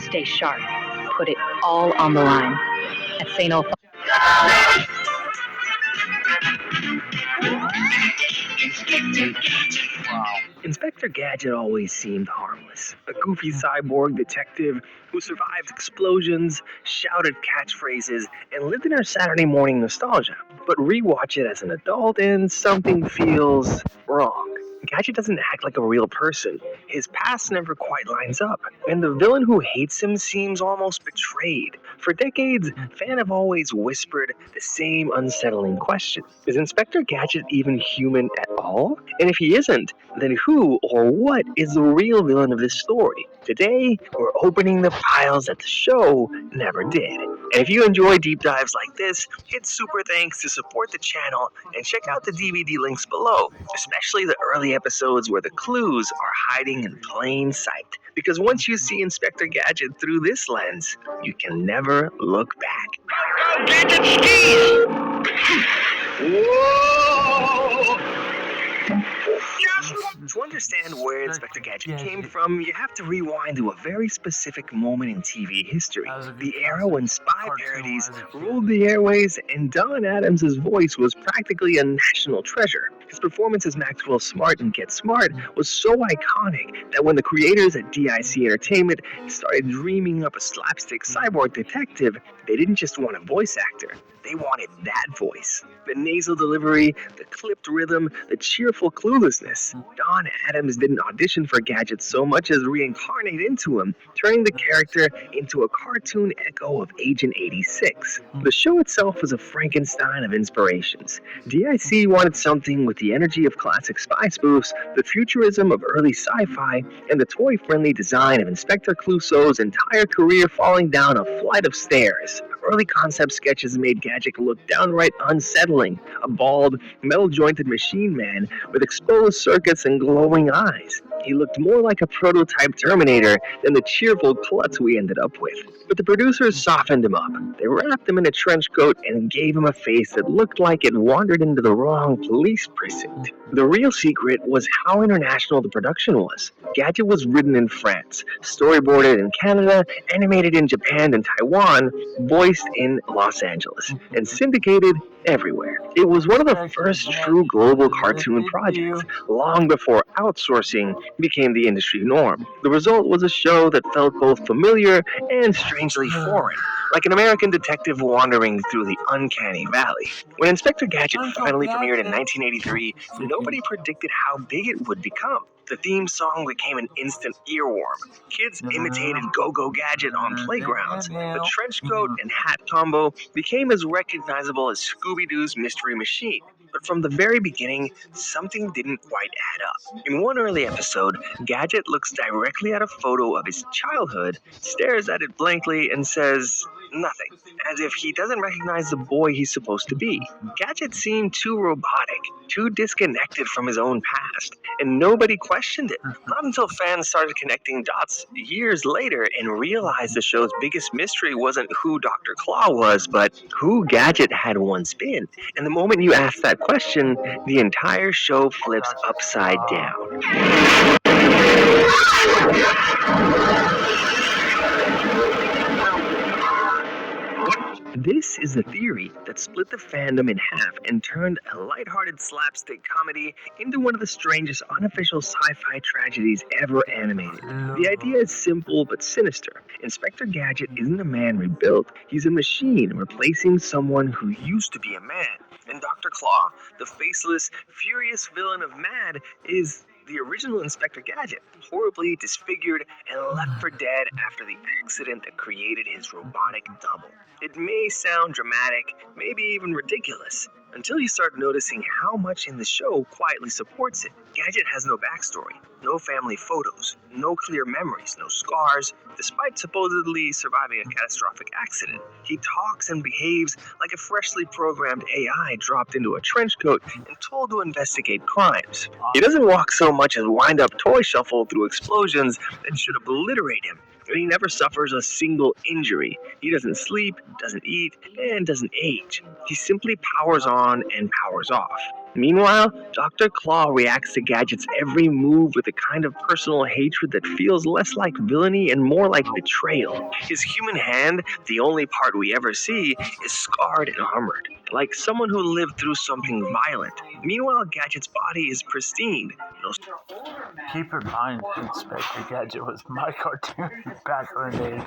Stay sharp. Put it all on the line. At St. Olaf. Inspector Gadget always seemed harmless. A goofy cyborg detective who survived explosions, shouted catchphrases, and lived in her Saturday morning nostalgia. But rewatch it as an adult and something feels wrong. Gadget doesn't act like a real person. His past never quite lines up, and the villain who hates him seems almost betrayed. For decades, fans have always whispered the same unsettling question. Is Inspector Gadget even human at all? And if he isn't, then who or what is the real villain of this story? Today, we're opening the files that the show never did. And if you enjoy deep dives like this, hit super thanks to support the channel and check out the DVD links below, especially the early episodes where the clues are hiding in plain sight. Because once you see Inspector Gadget through this lens, you can never look back. Go, Gadget skis! Whoa! To understand where Inspector Gadget came from, you have to rewind to a very specific moment in TV history. The era when spy parodies ruled the airways and Don Adams' voice was practically a national treasure. His performance as Maxwell Smart in Get Smart was so iconic that when the creators at DIC Entertainment started dreaming up a slapstick cyborg detective, they didn't just want a voice actor. They wanted that voice. The nasal delivery, the clipped rhythm, the cheerful cluelessness. Don Adams didn't audition for Gadget so much as reincarnate into him, turning the character into a cartoon echo of Agent 86. The show itself was a Frankenstein of inspirations. DIC wanted something with the energy of classic spy spoofs, the futurism of early sci-fi, and the toy-friendly design of Inspector Clouseau's entire career falling down a flight of stairs. Early concept sketches made Gadget look downright unsettling, a bald, metal-jointed machine man with exposed circuits and glowing eyes. He looked more like a prototype Terminator than the cheerful klutz we ended up with. But the producers softened him up. They wrapped him in a trench coat and gave him a face that looked like it wandered into the wrong police precinct. The real secret was how international the production was. Gadget was written in France, storyboarded in Canada, animated in Japan and Taiwan, voiced in Los Angeles, and syndicated everywhere. It was one of the first true global cartoon projects, long before outsourcing became the industry norm. The result was a show that felt both familiar and strangely foreign, like an American detective wandering through the uncanny valley. When Inspector Gadget finally premiered in 1983, nobody predicted how big it would become. The theme song became an instant earworm. Kids imitated Go-Go Gadget on playgrounds. The trench coat and hat combo became as recognizable as Scooby-Doo's Mystery Machine. But from the very beginning, something didn't quite add up. In one early episode, Gadget looks directly at a photo of his childhood, stares at it blankly, and says nothing, as if he doesn't recognize the boy he's supposed to be. Gadget seemed too robotic, too disconnected from his own past, and nobody questioned it. Not until fans started connecting dots years later and realized the show's biggest mystery wasn't who Dr. Claw was, but who Gadget had once been. And the moment you ask that question, the entire show flips upside down. This is the theory that split the fandom in half and turned a lighthearted slapstick comedy into one of the strangest unofficial sci-fi tragedies ever animated. The idea is simple but sinister. Inspector Gadget isn't a man rebuilt, he's a machine replacing someone who used to be a man. And Dr. Claw, the faceless, furious villain of Mad, is the original Inspector Gadget, horribly disfigured and left for dead after the accident that created his robotic double. It may sound dramatic, maybe even ridiculous, until you start noticing how much in the show quietly supports it. Gadget has no backstory, no family photos, no clear memories, no scars, despite supposedly surviving a catastrophic accident. He talks and behaves like a freshly programmed AI dropped into a trench coat and told to investigate crimes. He doesn't walk so much as wind up toy shuffle through explosions that should obliterate him. And he never suffers a single injury. He doesn't sleep, doesn't eat, and doesn't age. He simply powers on and powers off. Meanwhile, Dr. Claw reacts to Gadget's every move with a kind of personal hatred that feels less like villainy and more like betrayal. His human hand, the only part we ever see, is scarred and armored, like someone who lived through something violent. Meanwhile, Gadget's body is pristine. No. Keep in mind, Inspector Gadget was my cartoon back in the day.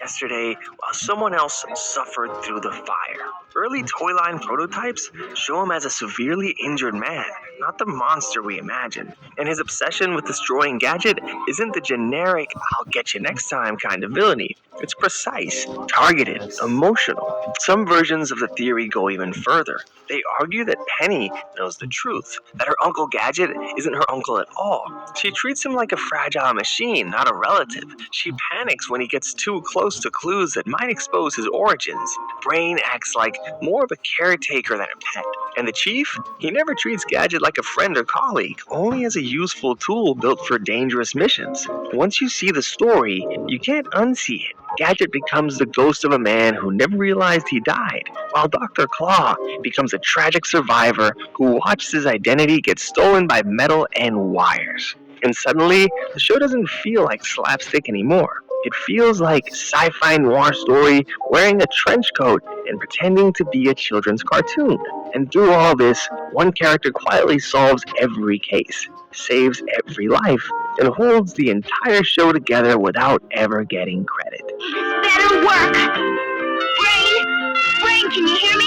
Yesterday, while someone else suffered through the fire. Early toy line prototypes show him as a severely injured man, not the monster we imagine. And his obsession with destroying Gadget isn't the generic "I'll get you next time" kind of villainy. It's precise, targeted, emotional. Some versions of the theory go even further. They argue that Penny knows the truth, that her Uncle Gadget isn't her uncle at all. She treats him like a fragile machine, not a relative. She panics when he gets too close to clues that might expose his origins. Brain acts like more of a caretaker than a pet. And the Chief? He never treats Gadget like a friend or colleague, only as a useful tool built for dangerous missions. Once you see the story, you can't unsee it. Gadget becomes the ghost of a man who never realized he died, while Dr. Claw becomes a tragic survivor who watched his identity get stolen by metal and wires. And suddenly, the show doesn't feel like slapstick anymore. It feels like sci-fi noir story wearing a trench coat and pretending to be a children's cartoon. And through all this, one character quietly solves every case, saves every life, and holds the entire show together without ever getting credit. This better work! Brain, can you hear me?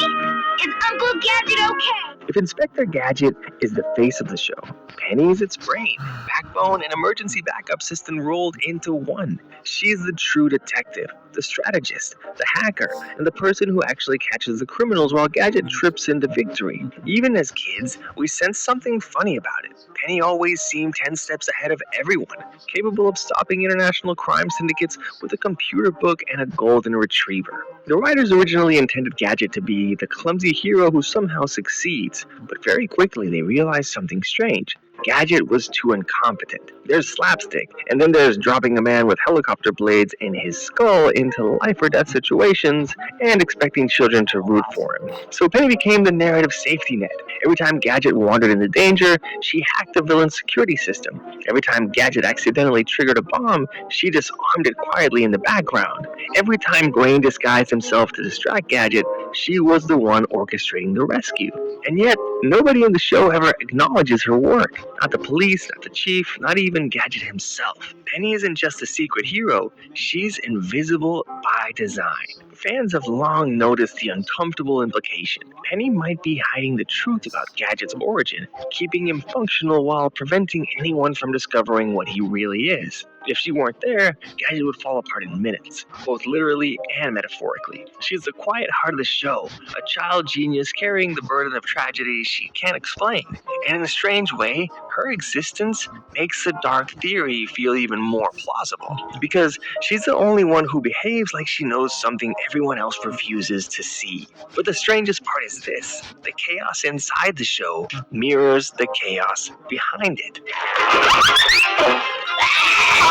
Is Uncle Gadget okay? If Inspector Gadget is the face of the show, Penny is its brain, backbone, and emergency backup system rolled into one. She's the true detective, the strategist, the hacker, and the person who actually catches the criminals while Gadget trips into victory. Even as kids, we sense something funny about it. Penny always seemed 10 steps ahead of everyone, capable of stopping international crime syndicates with a computer book and a golden retriever. The writers originally intended Gadget to be the clumsy hero who somehow succeeds, but very quickly they realized something strange. Gadget was too incompetent. There's slapstick, and then there's dropping a man with helicopter blades in his skull into life or death situations and expecting children to root for him. So Penny became the narrative safety net. Every time Gadget wandered into danger, she hacked the villain's security system. Every time Gadget accidentally triggered a bomb, she disarmed it quietly in the background. Every time Brain disguised himself to distract Gadget, she was the one orchestrating the rescue. And yet, nobody in the show ever acknowledges her work. Not the police, not the Chief, not even Gadget himself. Penny isn't just a secret hero, she's invisible by design. Fans have long noticed the uncomfortable implication. Penny might be hiding the truth about Gadget's origin, keeping him functional while preventing anyone from discovering what he really is. If she weren't there, Gadget would fall apart in minutes, both literally and metaphorically. She's the quiet heart of the show, a child genius carrying the burden of tragedy she can't explain. And in a strange way, her existence makes the dark theory feel even more plausible, because she's the only one who behaves like she knows something everyone else refuses to see. But the strangest part is this: the chaos inside the show mirrors the chaos behind it.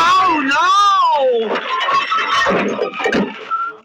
Oh no!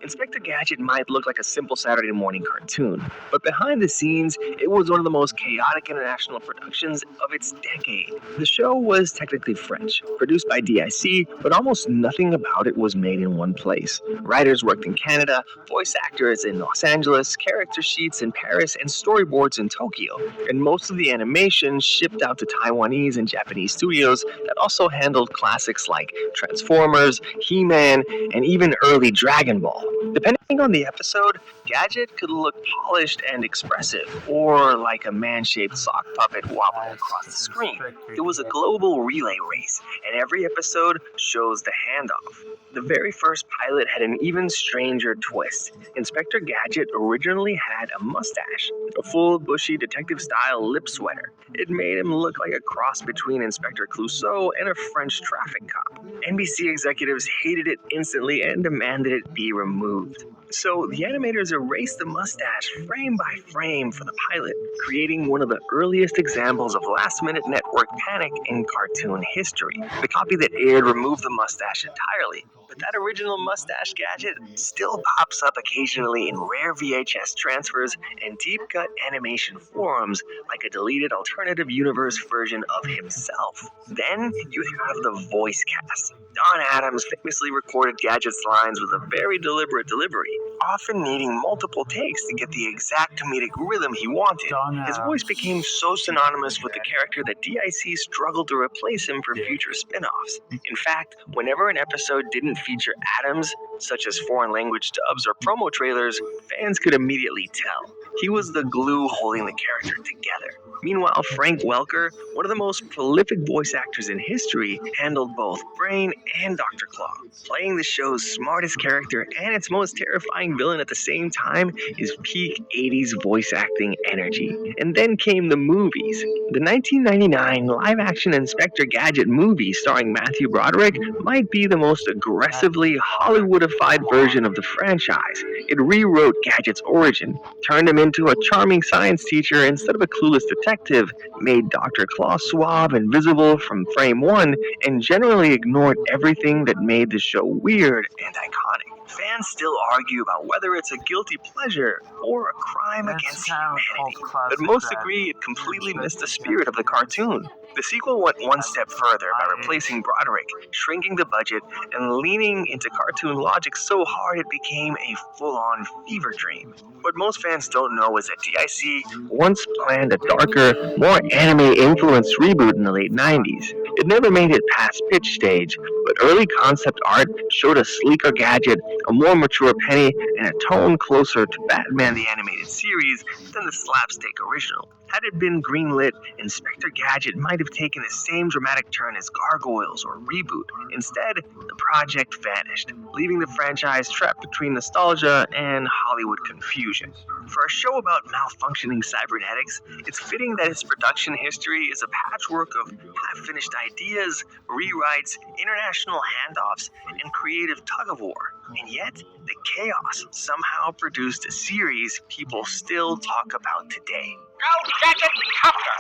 Inspector Gadget might look like a simple Saturday morning cartoon, but behind the scenes, it was one of the most chaotic international productions of its decade. The show was technically French, produced by DIC, but almost nothing about it was made in one place. Writers worked in Canada, voice actors in Los Angeles, character sheets in Paris, and storyboards in Tokyo. And most of the animation shipped out to Taiwanese and Japanese studios that also handled classics like Transformers, He-Man, and even early Dragon Ball. Depending on the episode, Gadget could look polished and expressive, or like a man-shaped sock puppet wobbling across the screen. It was a global relay race, and every episode shows the handoff. The very first pilot had an even stranger twist. Inspector Gadget originally had a mustache, a full, bushy, detective-style lip sweater. It made him look like a cross between Inspector Clouseau and a French traffic cop. NBC executives hated it instantly and demanded it be removed. So the animators erased the mustache frame by frame for the pilot, creating one of the earliest examples of last-minute network panic in cartoon history. The copy that aired removed the mustache entirely, but that original mustache gadget still pops up occasionally in rare VHS transfers and deep-cut animation forums like a deleted alternative universe version of himself. Then you have the voice cast. Don Adams famously recorded Gadget's lines with a very deliberate delivery, often needing multiple takes to get the exact comedic rhythm he wanted. His voice became so synonymous with the character that DIC struggled to replace him for future spin-offs. In fact, whenever an episode didn't feature Adams, such as foreign language dubs or promo trailers, fans could immediately tell. He was the glue holding the character together. Meanwhile, Frank Welker, one of the most prolific voice actors in history, handled both Brain and Dr. Claw. Playing the show's smartest character and its most terrifying villain at the same time is peak 80s voice acting energy. And then came the movies. The 1999 live-action Inspector Gadget movie starring Matthew Broderick might be the most aggressively Hollywoodified version of the franchise. It rewrote Gadget's origin, turned him into a charming science teacher instead of a clueless detective, made Dr. Claw suave and visible from frame one, and generally ignored everything that made the show weird and iconic. Fans still argue about whether it's a guilty pleasure or a crime against humanity, but most agree it completely missed the spirit of the cartoon. The sequel went one step further by replacing Broderick, shrinking the budget, and leaning into cartoon logic so hard it became a full-on fever dream. What most fans don't know is that DIC once planned a darker, more anime-influenced reboot in the late 90s. It never made it past pitch stage, but early concept art showed a sleeker Gadget, a more mature Penny, and a tone closer to Batman the Animated Series than the slapstick original. Had it been greenlit, Inspector Gadget might have taken the same dramatic turn as Gargoyles or Reboot. Instead, the project vanished, leaving the franchise trapped between nostalgia and Hollywood confusion. For a show about malfunctioning cybernetics, it's fitting that its production history is a patchwork of half-finished ideas, rewrites, international handoffs, and creative tug-of-war. And yet, the chaos somehow produced a series people still talk about today. Go Gadget Copter!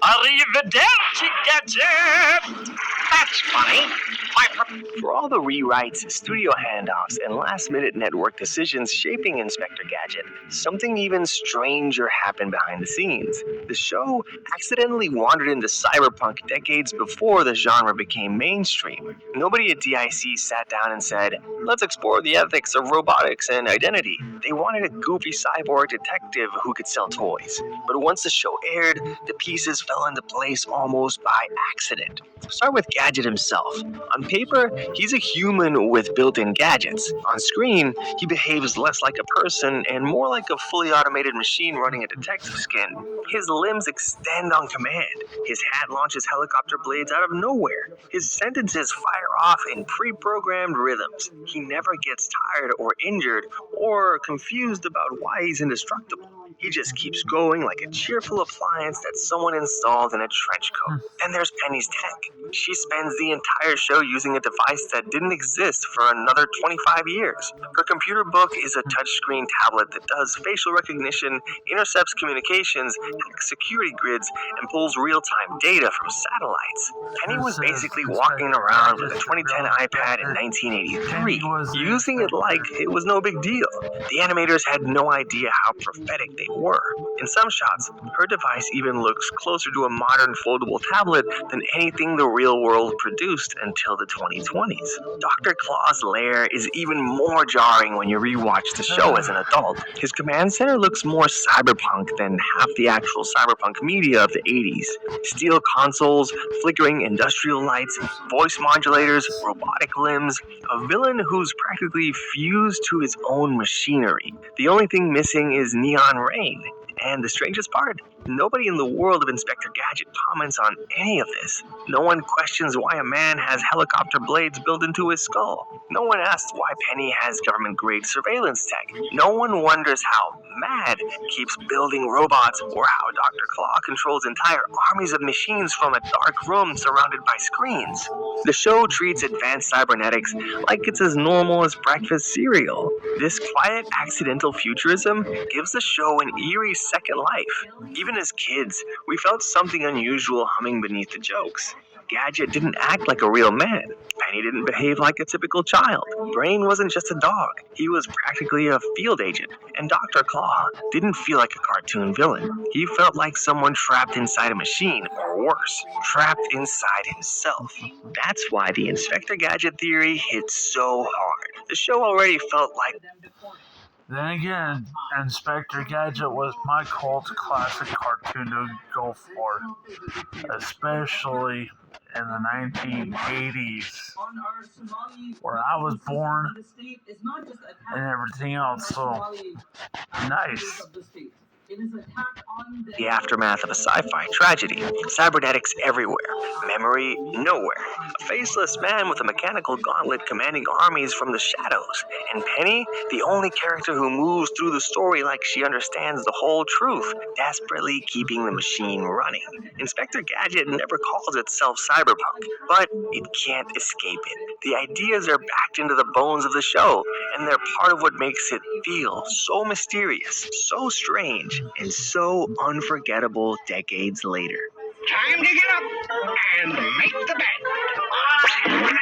Arrivederci, Gadget! That's funny. For all the rewrites, studio handoffs, and last-minute network decisions shaping Inspector Gadget, something even stranger happened behind the scenes. The show accidentally wandered into cyberpunk decades before the genre became mainstream. Nobody at DIC sat down and said, let's explore the ethics of robotics and identity. They wanted a goofy cyborg detective who could sell toys. But once the show aired, the pieces fell into place almost by accident. Start with Gadget himself. On paper, he's a human with built-in gadgets. On screen, he behaves less like a person and more like a fully automated machine running a detective skin. His limbs extend on command. His hat launches helicopter blades out of nowhere. His sentences fire off in pre-programmed rhythms. He never gets tired or injured or confused about why he's indestructible. He just keeps going like a cheerful appliance that someone installed in a trench coat. Then there's Penny's tech. She spends the entire show using a device that didn't exist for another 25 years. Her computer book is a touchscreen tablet that does facial recognition, intercepts communications, hacks security grids, and pulls real-time data from satellites. Penny was basically walking around with a 2010 iPad in 1983, using it like it was no big deal. The animators had no idea how prophetic they were. In some shots, her device even looks closer to a modern foldable tablet than anything the real world produced until the 2020s. Dr. Claw's lair is even more jarring when you rewatch the show as an adult. His command center looks more cyberpunk than half the actual cyberpunk media of the 80s. Steel consoles, flickering industrial lights, voice modulators, robotic limbs, a villain who's practically fused to his own machinery. The only thing missing is neon rain. And the strangest part, nobody in the world of Inspector Gadget comments on any of this. No one questions why a man has helicopter blades built into his skull. No one asks why Penny has government-grade surveillance tech. No one wonders how mad dad keeps building robots, or how Dr. Claw controls entire armies of machines from a dark room surrounded by screens. The show treats advanced cybernetics like it's as normal as breakfast cereal. This quiet, accidental futurism gives the show an eerie second life. Even as kids, we felt something unusual humming beneath the jokes. Gadget didn't act like a real man. Penny didn't behave like a typical child. Brain wasn't just a dog. He was practically a field agent. And Dr. Claw didn't feel like a cartoon villain. He felt like someone trapped inside a machine, or worse, trapped inside himself. That's why the Inspector Gadget theory hit so hard. The show already felt like... Then again, Inspector Gadget was my cult classic cartoon to go for, especially in the 1980s, where I was born and everything else, so nice. The aftermath of a sci-fi tragedy. Cybernetics everywhere. Memory nowhere. A faceless man with a mechanical gauntlet commanding armies from the shadows. And Penny, the only character who moves through the story like she understands the whole truth, desperately keeping the machine running. Inspector Gadget never calls itself cyberpunk, but it can't escape it. The ideas are backed into the bones of the show, and they're part of what makes it feel so mysterious, so strange, and so unforgettable decades later. Time to get up and make the bed.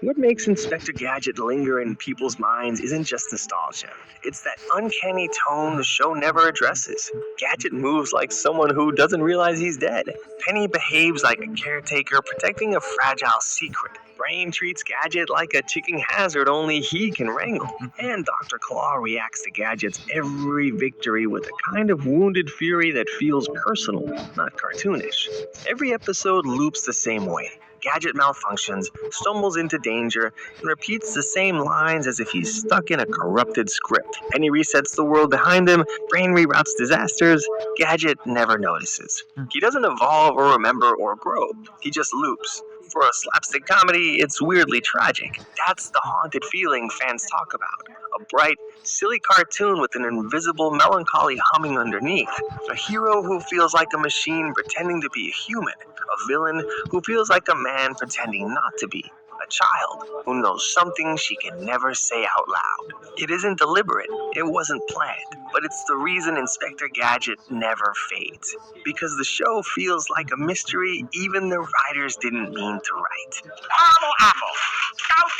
What makes Inspector Gadget linger in people's minds isn't just nostalgia. It's that uncanny tone the show never addresses. Gadget moves like someone who doesn't realize he's dead. Penny behaves like a caretaker protecting a fragile secret. Brain treats Gadget like a ticking hazard only he can wrangle. And Dr. Claw reacts to Gadget's every victory with a kind of wounded fury that feels personal, not cartoonish. Every episode loops the same way. Gadget malfunctions, stumbles into danger, and repeats the same lines as if he's stuck in a corrupted script. Penny resets the world behind him, Brain reroutes disasters, Gadget never notices. He doesn't evolve or remember or grow, he just loops. For a slapstick comedy, it's weirdly tragic. That's the haunted feeling fans talk about. A bright, silly cartoon with an invisible melancholy humming underneath. A hero who feels like a machine pretending to be a human. A villain who feels like a man pretending not to be. A child who knows something she can never say out loud. It isn't deliberate, it wasn't planned, but it's the reason Inspector Gadget never fades. Because the show feels like a mystery even the writers didn't mean to write. Caramel apple.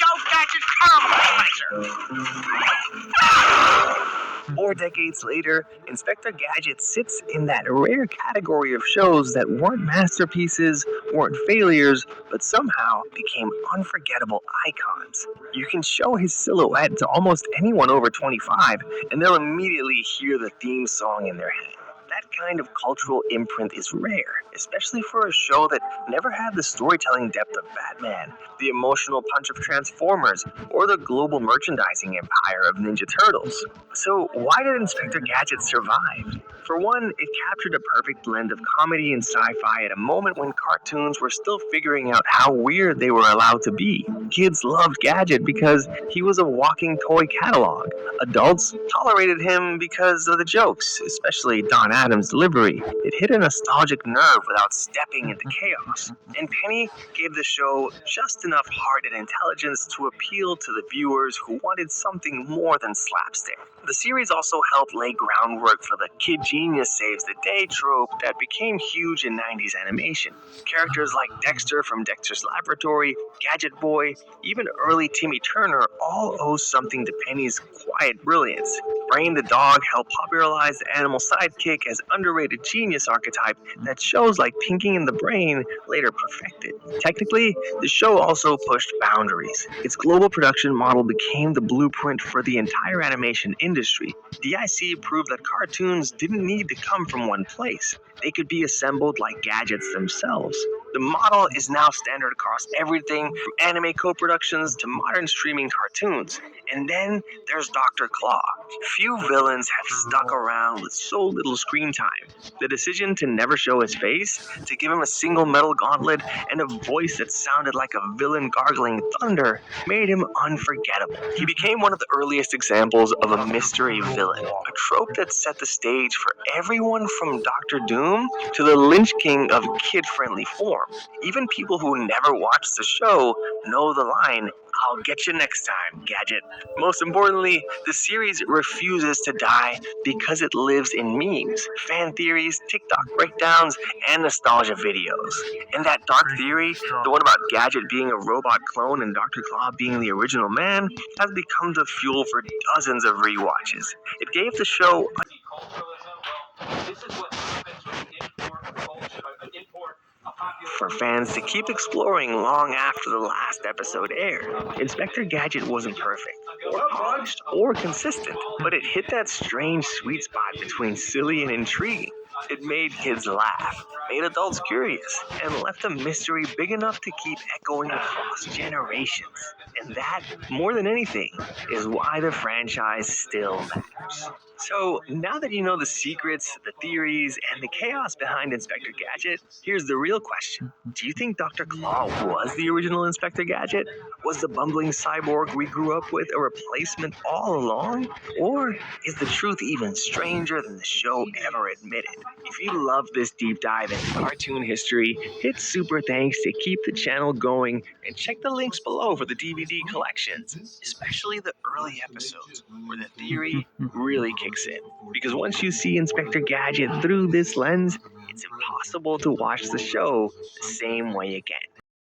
Go, Gadget, caramel slicer. 4 decades later, Inspector Gadget sits in that rare category of shows that weren't masterpieces, weren't failures, but somehow became unforgettable icons. You can show his silhouette to almost anyone over 25, and they'll immediately hear the theme song in their head. That kind of cultural imprint is rare, especially for a show that never had the storytelling depth of Batman, the emotional punch of Transformers, or the global merchandising empire of Ninja Turtles. So why did Inspector Gadget survive? For one, it captured a perfect blend of comedy and sci-fi at a moment when cartoons were still figuring out how weird they were allowed to be. Kids loved Gadget because he was a walking toy catalog. Adults tolerated him because of the jokes, especially Don Adams' delivery. It hit a nostalgic nerve without stepping into chaos. And Penny gave the show just enough heart and intelligence to appeal to the viewers who wanted something more than slapstick. The series also helped lay groundwork for the kid genius saves the day trope that became huge in 90s animation. Characters like Dexter from Dexter's Laboratory, Gadget Boy, even early Timmy Turner all owe something to Penny's quiet brilliance. Brain the dog helped popularize the animal sidekick as underrated genius archetype that shows like Pinky and the Brain later perfected. Technically, the show also pushed boundaries. Its global production model became the blueprint for the entire animation industry. DIC proved that cartoons didn't need to come from one place. They could be assembled like gadgets themselves. The model is now standard across everything from anime co-productions to modern streaming cartoons. And then there's Dr. Claw. Few villains have stuck around with so little screen time. The decision to never show his face, to give him a single metal gauntlet, and a voice that sounded like a villain gargling thunder made him unforgettable. He became one of the earliest examples of a mystery villain, a trope that set the stage for everyone from Doctor Doom to the Lynch King of kid-friendly form. Even people who never watched the show know the line, "I'll get you next time, Gadget." Most importantly, the series refuses to die because it lives in memes, fan theories, TikTok breakdowns, and nostalgia videos. And that dark theory, the one about Gadget being a robot clone and Dr. Claw being the original man, has become the fuel for dozens of rewatches. It gave the show for fans to keep exploring long after the last episode aired. Inspector Gadget wasn't perfect, or polished, or consistent, but it hit that strange sweet spot between silly and intriguing. It made kids laugh, made adults curious, and left a mystery big enough to keep echoing across generations. And that, more than anything, is why the franchise still matters. So, now that you know the secrets, the theories, and the chaos behind Inspector Gadget, here's the real question. Do you think Dr. Claw was the original Inspector Gadget? Was the bumbling cyborg we grew up with a replacement all along? Or is the truth even stranger than the show ever admitted? If you love this deep dive into cartoon history, hit super thanks to keep the channel going and check the links below for the DVD collections, especially the early episodes where the theory really kicks in. Because once you see Inspector Gadget through this lens, it's impossible to watch the show the same way again.